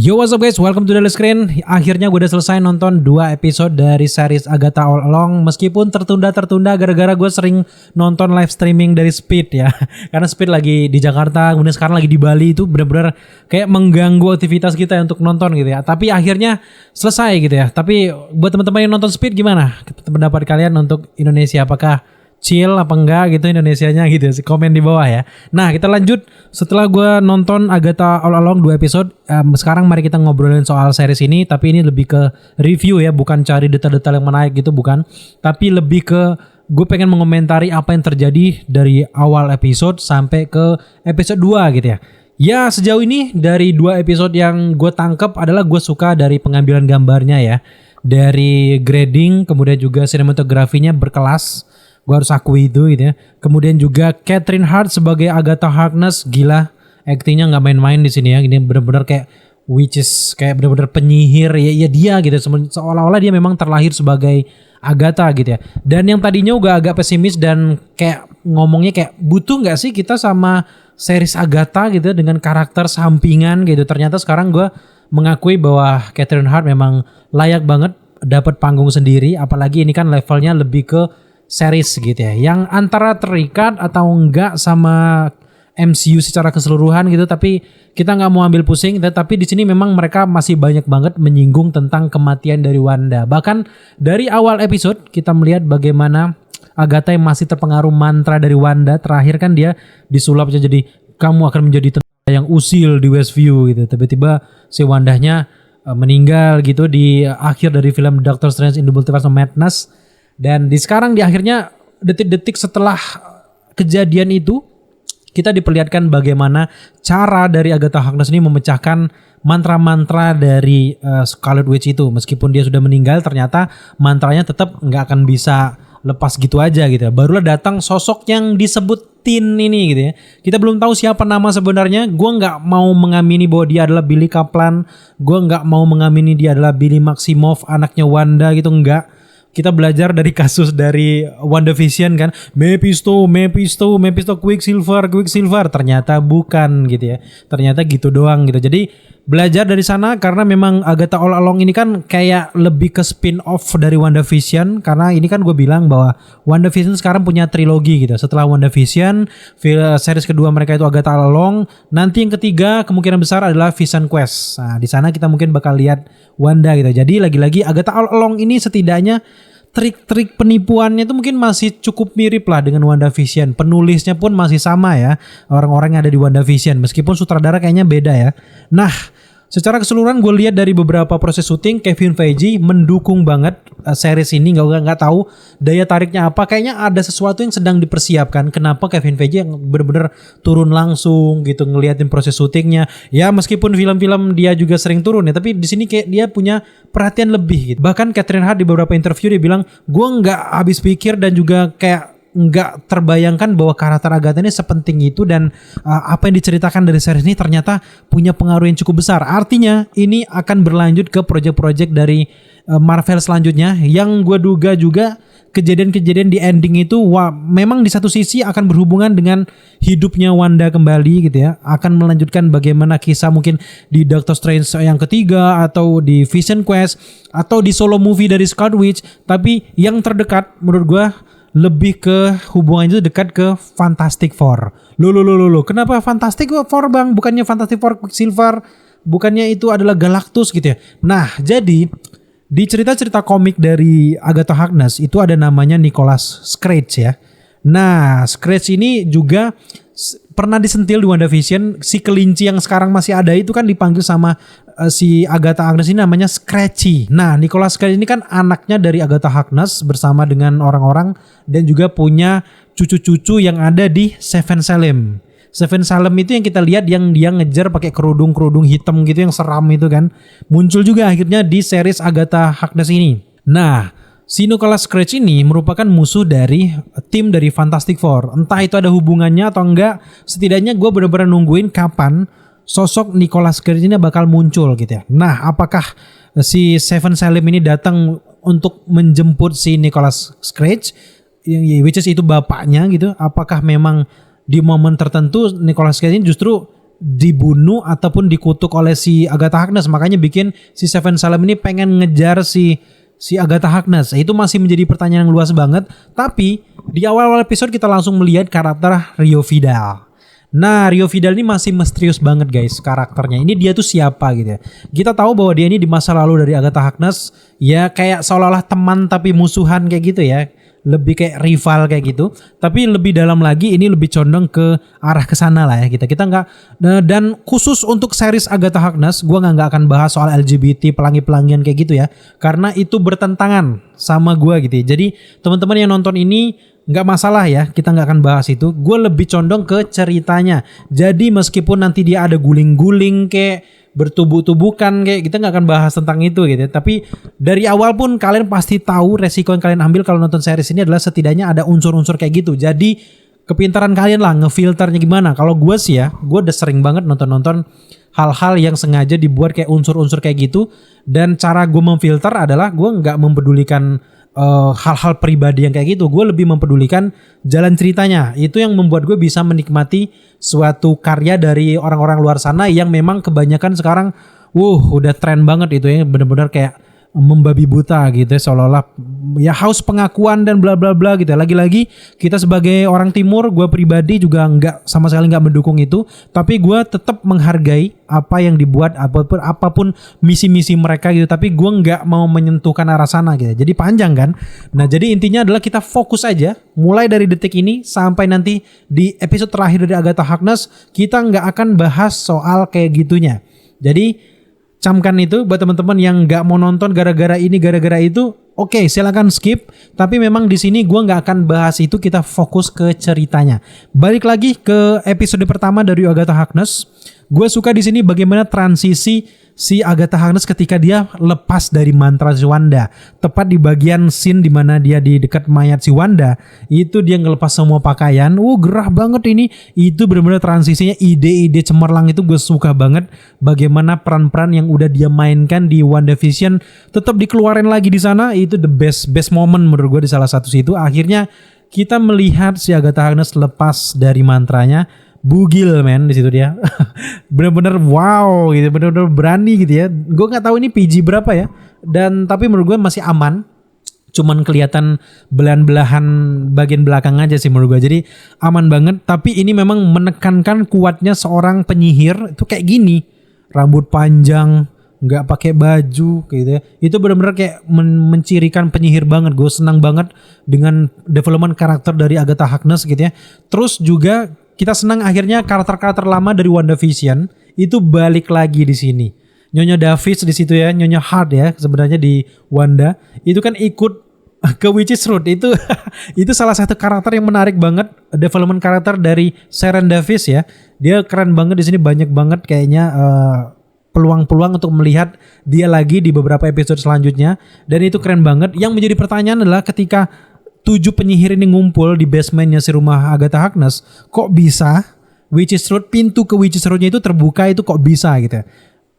Yo, what's up guys, welcome to The Screen. Akhirnya gue udah selesai nonton 2 episode dari series Agatha All Along. Meskipun tertunda-tertunda gara-gara gue sering nonton live streaming dari Speed ya. Karena Speed lagi di Jakarta, kemudian sekarang lagi di Bali. Itu benar-benar kayak mengganggu aktivitas kita untuk nonton gitu ya. Tapi akhirnya selesai gitu ya. Tapi buat teman-teman yang nonton Speed gimana pendapat kalian untuk Indonesia? Apakah chill apa enggak gitu Indonesianya gitu ya, komen di bawah ya. Nah kita lanjut setelah gue nonton Agatha All Along 2 episode. Sekarang mari kita ngobrolin soal series ini, tapi ini lebih ke review ya, bukan cari detail-detail yang menarik gitu, bukan, tapi lebih ke gue pengen mengomentari apa yang terjadi dari awal episode sampai ke episode 2 gitu ya. Ya sejauh ini dari 2 episode yang gue tangkap adalah gue suka dari pengambilan gambarnya ya, dari grading, kemudian juga sinematografinya berkelas. Gue harus akui itu gitu ya. Kemudian juga Catherine Hart sebagai Agatha Harkness, gila, aktingnya nggak main-main di sini ya. Ini benar-benar kayak witches, kayak benar-benar penyihir ya dia gitu. Seolah-olah dia memang terlahir sebagai Agatha gitu ya. Dan yang tadinya juga agak pesimis dan kayak ngomongnya kayak butuh nggak sih kita sama series Agatha gitu dengan karakter sampingan gitu. Ternyata sekarang gue mengakui bahwa Catherine Hart memang layak banget dapat panggung sendiri. Apalagi ini kan levelnya lebih ke series gitu ya, yang antara terikat atau enggak sama MCU secara keseluruhan gitu, tapi kita nggak mau ambil pusing. Tapi di sini memang mereka masih banyak banget menyinggung tentang kematian dari Wanda. Bahkan dari awal episode kita melihat bagaimana Agatha yang masih terpengaruh mantra dari Wanda. Terakhir kan dia disulap jadi kamu akan menjadi tentara yang usil di Westview gitu. Tiba-tiba si Wandanya meninggal gitu di akhir dari film Doctor Strange in the Multiverse of Madness. Dan sekarang di akhirnya detik-detik setelah kejadian itu kita diperlihatkan bagaimana cara dari Agatha Harkness ini memecahkan mantra-mantra dari Scarlet Witch itu. Meskipun dia sudah meninggal, ternyata mantranya tetap nggak akan bisa lepas gitu aja gitu. Barulah datang sosok yang disebutin ini gitu ya. Kita belum tahu siapa nama sebenarnya. Gue nggak mau mengamini bahwa dia adalah Billy Kaplan. Gue nggak mau mengamini dia adalah Billy Maximoff, anaknya Wanda gitu, enggak. Kita belajar dari kasus dari WandaVision kan, Mephisto, Quicksilver, ternyata bukan gitu ya. Ternyata gitu doang gitu. Jadi belajar dari sana karena memang Agatha All Along ini kan kayak lebih ke spin off dari WandaVision, karena ini kan gue bilang bahwa WandaVision sekarang punya trilogi gitu. Setelah WandaVision, series kedua mereka itu Agatha All Along, nanti yang ketiga kemungkinan besar adalah Vision Quest. Nah, di sana kita mungkin bakal lihat Wanda gitu. Jadi lagi-lagi Agatha All Along ini setidaknya trik-trik penipuannya itu mungkin masih cukup mirip lah dengan WandaVision. Penulisnya pun masih sama ya, orang-orang yang ada di WandaVision, meskipun sutradara kayaknya beda ya. Nah, secara keseluruhan gue lihat dari beberapa proses syuting, Kevin Feige mendukung banget series ini. Nggak tahu daya tariknya apa, kayaknya ada sesuatu yang sedang dipersiapkan. Kenapa Kevin Feige yang bener-bener turun langsung gitu ngeliatin proses syutingnya. Ya meskipun film-film dia juga sering turun ya, tapi di sini kayak dia punya perhatian lebih gitu. Bahkan Catherine Hart di beberapa interview dia bilang, gue nggak habis pikir dan juga kayak nggak terbayangkan bahwa karakter Agatha ini sepenting itu, dan apa yang diceritakan dari series ini ternyata punya pengaruh yang cukup besar. Artinya ini akan berlanjut ke project-project dari Marvel selanjutnya, yang gue duga juga kejadian-kejadian di ending itu memang di satu sisi akan berhubungan dengan hidupnya Wanda kembali gitu ya, akan melanjutkan bagaimana kisah mungkin di Doctor Strange yang ketiga, atau di Vision Quest, atau di solo movie dari Scarlet Witch. Tapi yang terdekat menurut gue lebih ke hubungan itu dekat ke Fantastic Four. Loh, kenapa Fantastic Four bang? Bukannya Fantastic Four Quicksilver, bukannya itu adalah Galactus gitu ya. Nah jadi di cerita-cerita komik dari Agatha Harkness itu ada namanya Nicholas Scratch ya. Nah Scratch ini juga pernah disentil di WandaVision. Si kelinci yang sekarang masih ada itu kan dipanggil sama si Agatha Harkness ini namanya Scratchy. Nah Nicholas Scratch ini kan anaknya dari Agatha Harkness bersama dengan orang-orang, dan juga punya cucu-cucu yang ada di Seven Salem. Seven Salem itu yang kita lihat yang dia ngejar pakai kerudung hitam gitu yang seram itu kan, muncul juga akhirnya di series Agatha Harkness ini. Nah si Nicholas Scratch ini merupakan musuh dari tim dari Fantastic Four. Entah itu ada hubungannya atau enggak, setidaknya gue benar-benar nungguin kapan sosok Nicholas Scratch ini bakal muncul gitu ya. Nah apakah si Seven Salem ini datang untuk menjemput si Nicholas Scratch, which is itu bapaknya gitu? Apakah memang di momen tertentu Nicholas Cage ini justru dibunuh ataupun dikutuk oleh si Agatha Harkness, makanya bikin si Seven Salem ini pengen ngejar si Agatha Harkness. Itu masih menjadi pertanyaan yang luas banget. Tapi di awal-awal episode kita langsung melihat karakter Rio Vidal. Nah, Rio Vidal ini masih misterius banget guys karakternya. Ini dia tuh siapa gitu ya. Kita tahu bahwa dia ini di masa lalu dari Agatha Harkness ya kayak seolah-olah teman tapi musuhan kayak gitu ya. Lebih kayak rival kayak gitu. Tapi lebih dalam lagi ini lebih condong ke arah kesana lah ya kita nggak. Dan khusus untuk series Agatha Harkness gue nggak akan bahas soal LGBT pelangi-pelangian kayak gitu ya, karena itu bertentangan sama gue gitu ya. Jadi teman-teman yang nonton ini nggak masalah ya, kita nggak akan bahas itu. Gue lebih condong ke ceritanya. Jadi meskipun nanti dia ada guling-guling kayak bertubuh-tubuhkan kayak, kita nggak akan bahas tentang itu gitu. Tapi dari awal pun kalian pasti tahu resiko yang kalian ambil kalau nonton series ini adalah setidaknya ada unsur-unsur kayak gitu. Jadi kepintaran kalian lah ngefilternya gimana. Kalau gue sih ya, gue udah sering banget nonton hal-hal yang sengaja dibuat kayak unsur-unsur kayak gitu. Dan cara gue memfilter adalah gue nggak mempedulikan hal-hal pribadi yang kayak gitu. Gue lebih mempedulikan jalan ceritanya. Itu yang membuat gue bisa menikmati suatu karya dari orang-orang luar sana yang memang kebanyakan sekarang udah tren banget itu ya, benar-benar kayak membabi buta gitu ya, seolah-olah ya haus pengakuan dan bla bla bla gitu ya. Lagi-lagi kita sebagai orang timur, gue pribadi juga sama sekali nggak mendukung itu, tapi gue tetap menghargai apa yang dibuat, apapun misi-misi mereka gitu, tapi gue nggak mau menyentuhkan arah sana gitu. Jadi panjang kan. Nah, jadi intinya adalah kita fokus aja mulai dari detik ini sampai nanti di episode terakhir dari Agatha Harkness, kita nggak akan bahas soal kayak gitunya. Jadi camkan itu buat teman-teman yang nggak mau nonton gara-gara ini gara-gara itu, oke, silakan skip. Tapi memang di sini gue nggak akan bahas itu, kita fokus ke ceritanya. Balik lagi ke episode pertama dari Agatha Harkness. Gue suka di sini bagaimana transisi si Agatha Harkness ketika dia lepas dari mantra si Wanda. Tepat di bagian scene di mana dia di dekat mayat si Wanda, itu dia ngelepas semua pakaian. Gerah banget ini. Itu benar-benar transisinya, ide-ide cemerlang itu gue suka banget. Bagaimana peran-peran yang udah dia mainkan di WandaVision tetap dikeluarin lagi di sana. Itu the best moment menurut gue di salah satu situ. Akhirnya kita melihat si Agatha Harkness lepas dari mantranya. Bugil men di situ dia. Bener-bener wow gitu, bener-bener berani gitu ya. Gue nggak tahu ini PG berapa ya. Dan tapi menurut gue masih aman. Cuman kelihatan belahan-belahan bagian belakang aja sih menurut gue. Jadi aman banget. Tapi ini memang menekankan kuatnya seorang penyihir itu kayak gini. Rambut panjang, nggak pakai baju gitu ya. Itu benar-benar kayak mencirikan penyihir banget. Gue senang banget dengan development karakter dari Agatha Harkness gitu ya. Terus juga kita senang akhirnya karakter-karakter lama dari WandaVision itu balik lagi di sini. Nyonya Davis di situ ya, Nyonya Hart ya sebenarnya di Wanda itu kan ikut ke Witch's Root. Itu salah satu karakter yang menarik banget, development karakter dari Sharon Davis ya. Dia keren banget di sini, banyak banget kayaknya peluang-peluang untuk melihat dia lagi di beberapa episode selanjutnya, dan itu keren banget. Yang menjadi pertanyaan adalah ketika 7 penyihir ini ngumpul di basementnya si rumah Agatha Harkness, kok bisa Witch's Root, pintu ke Witch's Rootnya itu terbuka, itu kok bisa gitu.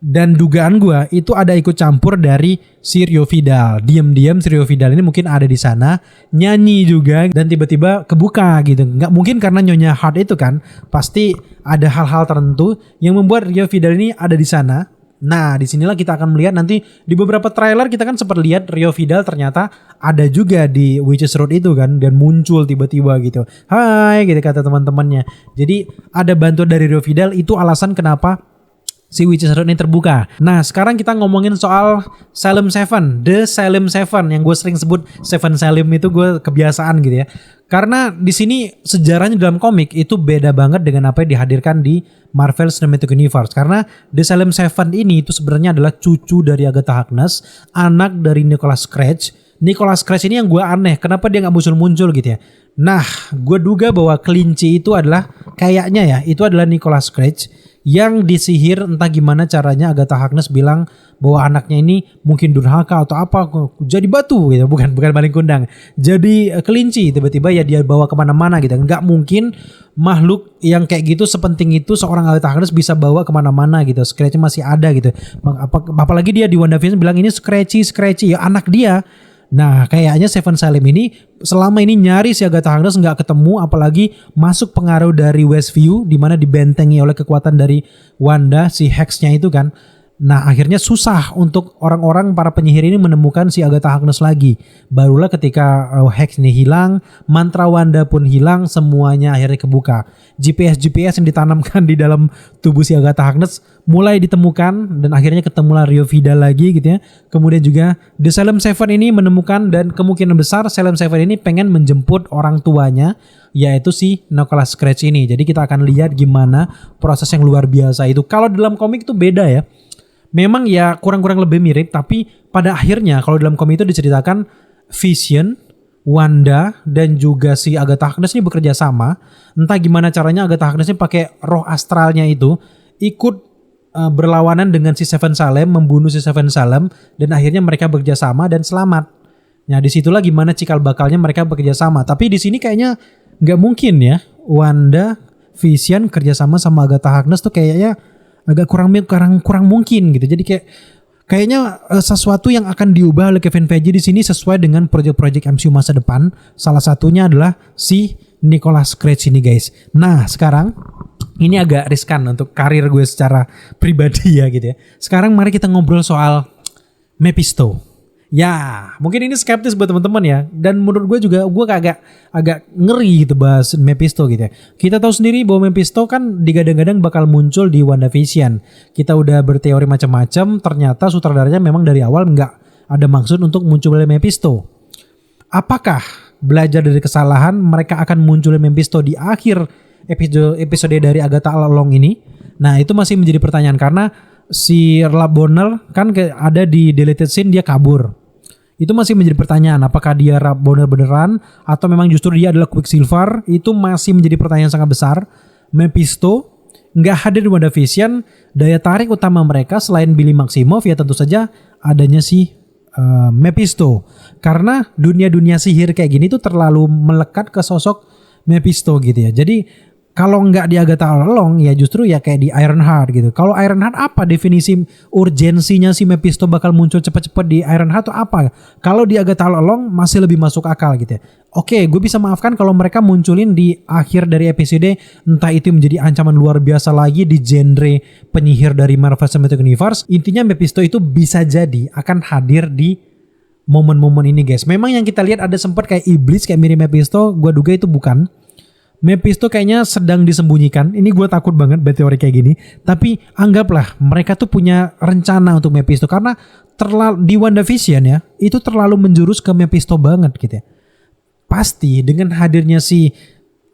Dan dugaan gue itu ada ikut campur dari si Rio Vidal. Diam-diam si Rio Vidal ini mungkin ada di sana nyanyi juga dan tiba-tiba kebuka gitu. Nggak mungkin karena Nyonya Hart itu kan, pasti ada hal-hal tertentu yang membuat Rio Vidal ini ada di sana. Nah, disinilah kita akan melihat nanti di beberapa trailer kita kan sempat lihat Rio Vidal ternyata ada juga di Witch's Root itu kan, dan muncul tiba-tiba gitu. Hai gitu kata teman-temannya. Jadi ada bantuan dari Rio Vidal, itu alasan kenapa si Witch's Root ini terbuka. Nah, sekarang kita ngomongin soal Salem Seven, The Salem Seven yang gue sering sebut Seven Salem, itu gue kebiasaan gitu ya. Karena di sini sejarahnya dalam komik itu beda banget dengan apa yang dihadirkan di Marvel Cinematic Universe. Karena The Salem Seven ini itu sebenarnya adalah cucu dari Agatha Harkness, anak dari Nicholas Scratch. Nicholas Scratch ini yang gue aneh, kenapa dia nggak muncul-muncul gitu ya. Nah, gue duga bahwa kelinci itu adalah kayaknya ya, itu adalah Nicholas Scratch yang disihir, entah gimana caranya Agatha Harkness bilang bahwa anaknya ini mungkin durhaka atau apa, jadi batu gitu, bukan maling kundang, jadi kelinci, tiba-tiba ya dia bawa kemana-mana gitu. Nggak mungkin makhluk yang kayak gitu sepenting itu seorang Agatha Harkness bisa bawa kemana-mana gitu. Scratch masih ada gitu, apalagi dia di WandaVision bilang ini Scratchy ya anak dia. Nah, kayaknya Seven Salem ini selama ini nyari si Agatha Harkness nggak ketemu, apalagi masuk pengaruh dari Westview di mana dibentengi oleh kekuatan dari Wanda, si Hex-nya itu kan. Nah, akhirnya susah untuk orang-orang para penyihir ini menemukan si Agatha Harkness lagi. Barulah ketika Hex ini hilang, mantra Wanda pun hilang, semuanya akhirnya kebuka. GPS yang ditanamkan di dalam tubuh si Agatha Harkness mulai ditemukan dan akhirnya ketemulah Rio Vidal lagi gitu ya. Kemudian juga The Salem Seven ini menemukan dan kemungkinan besar Salem Seven ini pengen menjemput orang tuanya, yaitu si Nicholas Scratch ini. Jadi kita akan lihat gimana proses yang luar biasa itu. Kalau dalam komik itu beda ya. Memang ya kurang-kurang lebih mirip, tapi pada akhirnya kalau dalam komik itu diceritakan Vision, Wanda dan juga si Agatha Harkness ini bekerja sama. Entah gimana caranya Agatha Harkness ini pakai roh astralnya itu ikut berlawanan dengan si Seven Salem, membunuh si Seven Salem, dan akhirnya mereka bekerja sama dan selamat. Nah disitulah gimana cikal bakalnya mereka bekerja sama. Tapi di sini kayaknya nggak mungkin ya Wanda, Vision kerjasama sama Agatha Harkness tuh kayaknya agak kurang mungkin gitu. Jadi kayaknya sesuatu yang akan diubah oleh Kevin Feige di sini sesuai dengan proyek-proyek MCU masa depan. Salah satunya adalah si Nicholas Cage ini guys. Nah sekarang ini agak riskan untuk karir gue secara pribadi ya gitu ya. Sekarang mari kita ngobrol soal Mephisto. Ya, mungkin ini skeptis buat teman-teman ya. Dan menurut gue juga gue agak ngeri gitu bahas Mephisto gitu ya. Kita tahu sendiri bahwa Mephisto kan digadang-gadang bakal muncul di WandaVision. Kita udah berteori macam-macam, ternyata sutradaranya memang dari awal nggak ada maksud untuk munculnya Mephisto. Apakah belajar dari kesalahan mereka akan munculnya Mephisto di akhir episode dari Agatha All Along ini? Nah, itu masih menjadi pertanyaan karena si Rob Bonner kan ada di deleted scene dia kabur. Itu masih menjadi pertanyaan apakah dia Rob Bonner beneran atau memang justru dia adalah Quicksilver. Itu masih menjadi pertanyaan sangat besar. Mephisto nggak hadir di WandaVision, daya tarik utama mereka selain Billy Maximoff ya tentu saja adanya si Mephisto. Karena dunia-dunia sihir kayak gini tuh terlalu melekat ke sosok Mephisto gitu ya. Jadi kalau nggak di Agatha All Along ya justru ya kayak di Ironheart gitu. Kalau Ironheart apa definisi urgensinya si Mephisto bakal muncul cepat-cepat di Ironheart atau apa? Kalau di Agatha All Along masih lebih masuk akal gitu ya. Oke, gue bisa maafkan kalau mereka munculin di akhir dari episode, entah itu menjadi ancaman luar biasa lagi di genre penyihir dari Marvel Cinematic Universe. Intinya Mephisto itu bisa jadi akan hadir di momen-momen ini guys. Memang yang kita lihat ada sempat kayak iblis kayak mirip Mephisto, gue duga itu bukan. Mephisto kayaknya sedang disembunyikan. Ini gue takut banget berteori kayak gini. Tapi anggaplah mereka tuh punya rencana untuk Mephisto. Karena di WandaVision ya, itu terlalu menjurus ke Mephisto banget gitu ya. Pasti dengan hadirnya si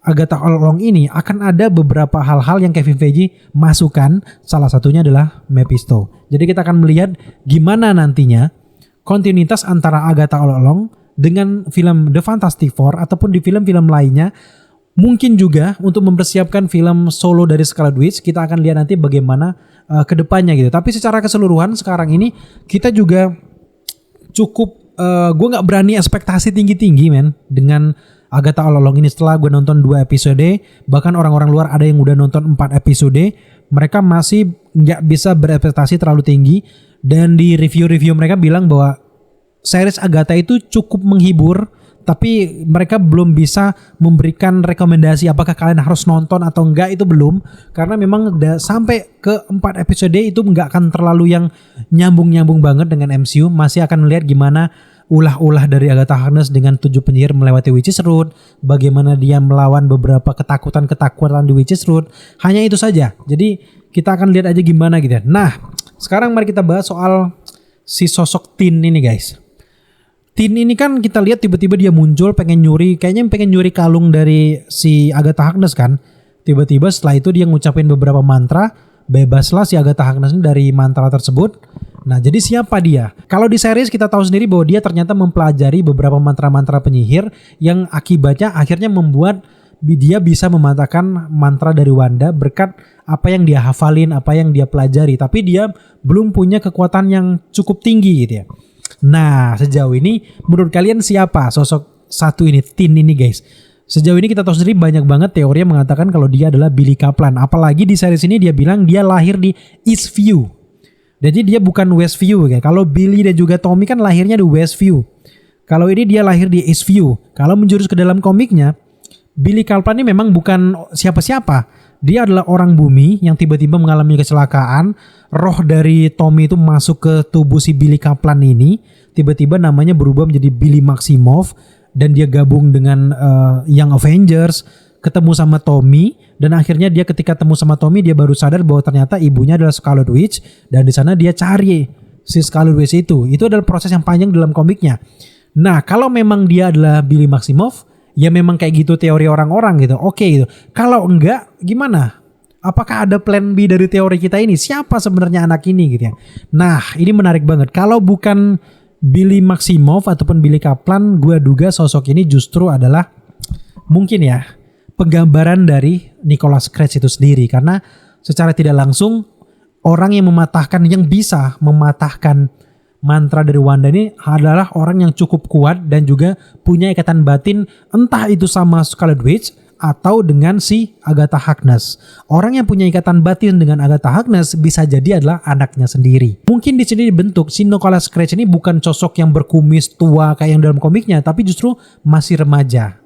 Agatha All Along ini akan ada beberapa hal-hal yang Kevin Feige masukkan. Salah satunya adalah Mephisto. Jadi kita akan melihat gimana nantinya kontinuitas antara Agatha All Along dengan film The Fantastic Four ataupun di film-film lainnya. Mungkin juga untuk mempersiapkan film solo dari Scarlet Witch, kita akan lihat nanti bagaimana kedepannya gitu. Tapi secara keseluruhan sekarang ini kita juga cukup, gue nggak berani ekspektasi tinggi-tinggi men dengan Agatha All Along ini. Setelah gue nonton 2 episode, bahkan orang-orang luar ada yang udah nonton 4 episode, mereka masih nggak bisa berekspektasi terlalu tinggi. Dan di review-review mereka bilang bahwa series Agatha itu cukup menghibur, tapi mereka belum bisa memberikan rekomendasi apakah kalian harus nonton atau enggak, itu belum. Karena memang sampai ke 4 episode itu enggak akan terlalu yang nyambung-nyambung banget dengan MCU. Masih akan melihat gimana ulah-ulah dari Agatha Harkness dengan 7 penyihir melewati Witch's Road. Bagaimana dia melawan beberapa ketakutan-ketakutan di Witch's Road. Hanya itu saja. Jadi kita akan lihat aja gimana gitu. Nah sekarang mari kita bahas soal si sosok Tin ini guys. Tin ini kan kita lihat tiba-tiba dia muncul kayaknya pengen nyuri kalung dari si Agatha Harkness kan. Tiba-tiba setelah itu dia ngucapin beberapa mantra, bebaslah si Agatha Harkness dari mantra tersebut. Nah jadi siapa dia? Kalau di series kita tahu sendiri bahwa dia ternyata mempelajari beberapa mantra-mantra penyihir yang akibatnya akhirnya membuat dia bisa mematahkan mantra dari Wanda berkat apa yang dia hafalin, apa yang dia pelajari. Tapi dia belum punya kekuatan yang cukup tinggi gitu ya. Nah sejauh ini menurut kalian siapa sosok satu ini, Tin ini guys? Sejauh ini kita tahu sendiri banyak banget teori yang mengatakan kalau dia adalah Billy Kaplan. Apalagi di series ini dia bilang dia lahir di Eastview. Jadi dia bukan Westview kayak. Kalau Billy dan juga Tommy kan lahirnya di Westview. Kalau ini dia lahir di Eastview. Kalau menjurus ke dalam komiknya, Billy Kaplan ini memang bukan siapa-siapa. Dia adalah orang bumi yang tiba-tiba mengalami kecelakaan. Roh dari Tommy itu masuk ke tubuh si Billy Kaplan ini. Tiba-tiba namanya berubah menjadi Billy Maximoff. Dan dia gabung dengan Young Avengers. Ketemu sama Tommy. Dan akhirnya dia ketika ketemu sama Tommy, dia baru sadar bahwa ternyata ibunya adalah Scarlet Witch. Dan di sana dia cari si Scarlet Witch itu. Itu adalah proses yang panjang dalam komiknya. Nah, kalau memang dia adalah Billy Maximoff, ya memang kayak gitu teori orang-orang gitu. Oke gitu. Kalau enggak, gimana? Apakah ada plan B dari teori kita ini? Siapa sebenarnya anak ini gitu ya? Nah, ini menarik banget. Kalau bukan Billy Maximoff ataupun Billy Kaplan, gue duga sosok ini justru adalah mungkin ya penggambaran dari Nicholas Cage itu sendiri. Karena secara tidak langsung orang yang bisa mematahkan mantra dari Wanda ini adalah orang yang cukup kuat dan juga punya ikatan batin, entah itu sama Scarlet Witch atau dengan si Agatha Harkness. Orang yang punya ikatan batin dengan Agatha Harkness bisa jadi adalah anaknya sendiri. Mungkin di sini dibentuk si Nicholas Cage ini bukan sosok yang berkumis tua kayak yang dalam komiknya, tapi justru masih remaja.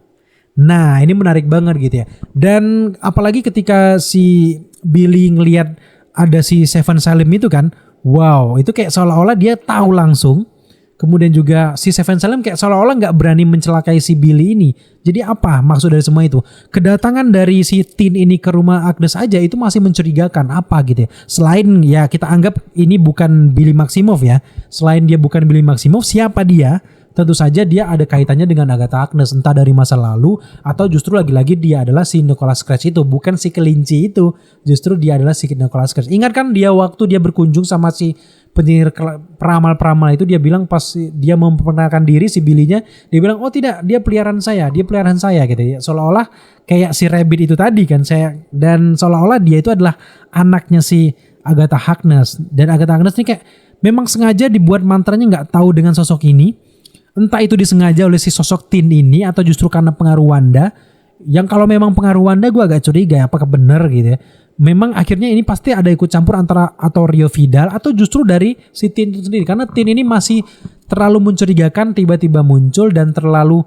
Nah, ini menarik banget gitu ya. Dan apalagi ketika si Billy ngelihat ada si Seven Salim itu kan, wow, itu kayak seolah-olah dia tahu langsung. Kemudian juga si Seven Salim kayak seolah-olah gak berani mencelakai si Billy ini. Jadi apa maksud dari semua itu? Kedatangan dari si Tin ini ke rumah Agnes aja itu masih mencurigakan apa gitu ya. Selain ya kita anggap ini bukan Billy Maximoff ya. Selain dia bukan Billy Maximoff, siapa dia? Tentu saja dia ada kaitannya dengan Agatha Harkness, entah dari masa lalu atau justru lagi-lagi dia adalah si Nicholas Cage itu, bukan si kelinci itu. Justru dia adalah si Nicholas Cage. Ingat kan dia waktu dia berkunjung sama si penyihir peramal-peramal itu, dia bilang pas dia memperkenalkan diri si Billy-nya, dia bilang oh tidak, dia peliharaan saya gitu ya. Seolah-olah kayak si Rabbit itu tadi kan dan seolah-olah dia itu adalah anaknya si Agatha Harkness. Dan Agatha Harkness ini kayak memang sengaja dibuat mantranya nggak tahu dengan sosok ini. Entah itu disengaja oleh si sosok Tin ini atau justru karena pengaruh Wanda. Yang kalau memang pengaruh Wanda gue agak curiga ya, apakah benar gitu ya. Memang akhirnya ini pasti ada ikut campur antara atau Rio Vidal atau justru dari si Tin itu sendiri. Karena Tin ini masih terlalu mencurigakan, tiba-tiba muncul dan terlalu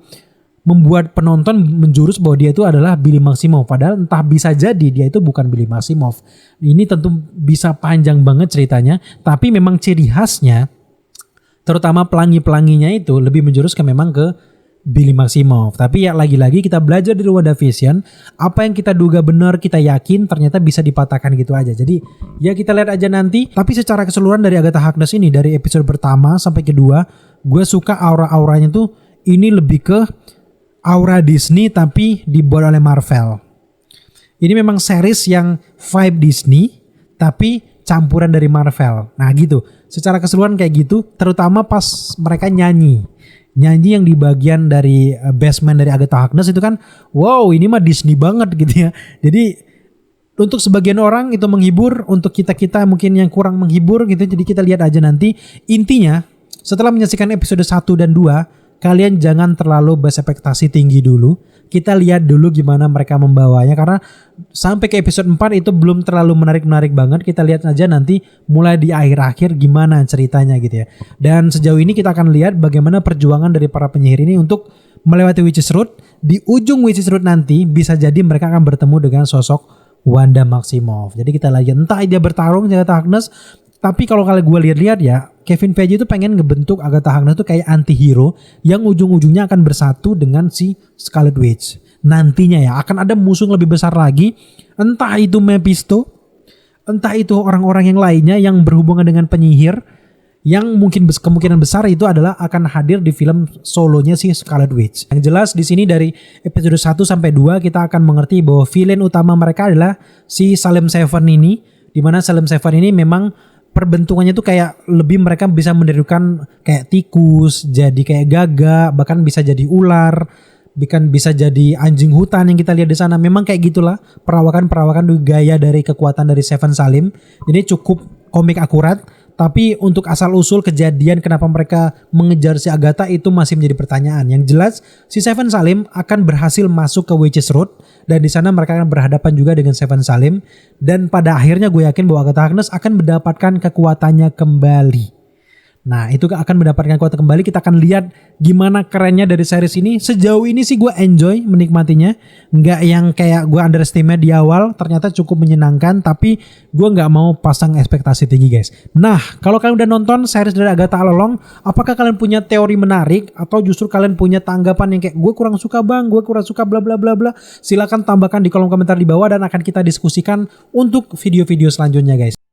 membuat penonton menjurus bahwa dia itu adalah Billy Maximoff. Padahal entah bisa jadi dia itu bukan Billy Maximoff. Ini tentu bisa panjang banget ceritanya. Tapi memang ciri khasnya, terutama pelangi-pelanginya itu lebih menjurus memang ke Billy Maximoff. Tapi ya lagi-lagi kita belajar dari WandaVision, apa yang kita duga benar kita yakin ternyata bisa dipatahkan gitu aja. Jadi ya kita lihat aja nanti. Tapi secara keseluruhan dari Agatha Harkness ini, dari episode pertama sampai kedua, gue suka aura-auranya tuh ini lebih ke aura Disney tapi dibuat oleh Marvel. Ini memang series yang vibe Disney tapi campuran dari Marvel. Nah gitu. Secara keseluruhan kayak gitu, terutama pas mereka nyanyi yang di bagian dari basement dari Agatha Harkness itu kan, wow ini mah Disney banget gitu ya. Jadi untuk sebagian orang itu menghibur, untuk kita mungkin yang kurang menghibur gitu. Jadi kita lihat aja nanti. Intinya setelah menyaksikan episode 1 dan 2, kalian jangan terlalu berekspektasi tinggi dulu. Kita lihat dulu gimana mereka membawanya, karena sampai ke episode 4 itu belum terlalu menarik-menarik banget. Kita lihat aja nanti mulai di akhir-akhir gimana ceritanya gitu ya. Dan sejauh ini kita akan lihat bagaimana perjuangan dari para penyihir ini untuk melewati Witch's Road. Di ujung Witch's Road nanti bisa jadi mereka akan bertemu dengan sosok Wanda Maximoff. Jadi kita lihat entah dia bertarung dengan Agatha Harkness. Tapi kalau gue lihat-lihat ya, Kevin Feige itu pengen ngebentuk Agatha Harkness itu kayak anti-hero yang ujung-ujungnya akan bersatu dengan si Scarlet Witch. Nantinya ya akan ada musuh lebih besar lagi, entah itu Mephisto, entah itu orang-orang yang lainnya yang berhubungan dengan penyihir, yang mungkin kemungkinan besar itu adalah akan hadir di film solonya si Scarlet Witch. Yang jelas di sini dari episode 1 sampai 2 kita akan mengerti bahwa villain utama mereka adalah si Salem Seven ini, di mana Salem Seven ini memang perbentukannya tuh kayak lebih mereka bisa menirukan kayak tikus, jadi kayak gagak, bahkan bisa jadi ular, bahkan bisa jadi anjing hutan yang kita lihat di sana. Memang kayak gitulah perawakan gaya dari kekuatan dari Seven Salim. Jadi cukup komik akurat. Tapi untuk asal-usul kejadian kenapa mereka mengejar si Agatha itu masih menjadi pertanyaan. Yang jelas si Seven Salim akan berhasil masuk ke Witch's Road. Dan di sana mereka akan berhadapan juga dengan Seven Salim. Dan pada akhirnya gue yakin bahwa Agatha Harkness akan mendapatkan kekuatannya kembali. Nah itu akan mendapatkan kuota kembali. Kita akan lihat gimana kerennya dari series ini. Sejauh ini sih gue enjoy menikmatinya. Nggak yang kayak gue underestimate di awal. Ternyata cukup menyenangkan. Tapi gue nggak mau pasang ekspektasi tinggi guys. Nah kalau kalian udah nonton series dari Agatha All Along, apakah kalian punya teori menarik? Atau justru kalian punya tanggapan yang kayak gue kurang suka bang, gue kurang suka bla bla bla bla. Silakan tambahkan di kolom komentar di bawah dan akan kita diskusikan untuk video-video selanjutnya guys.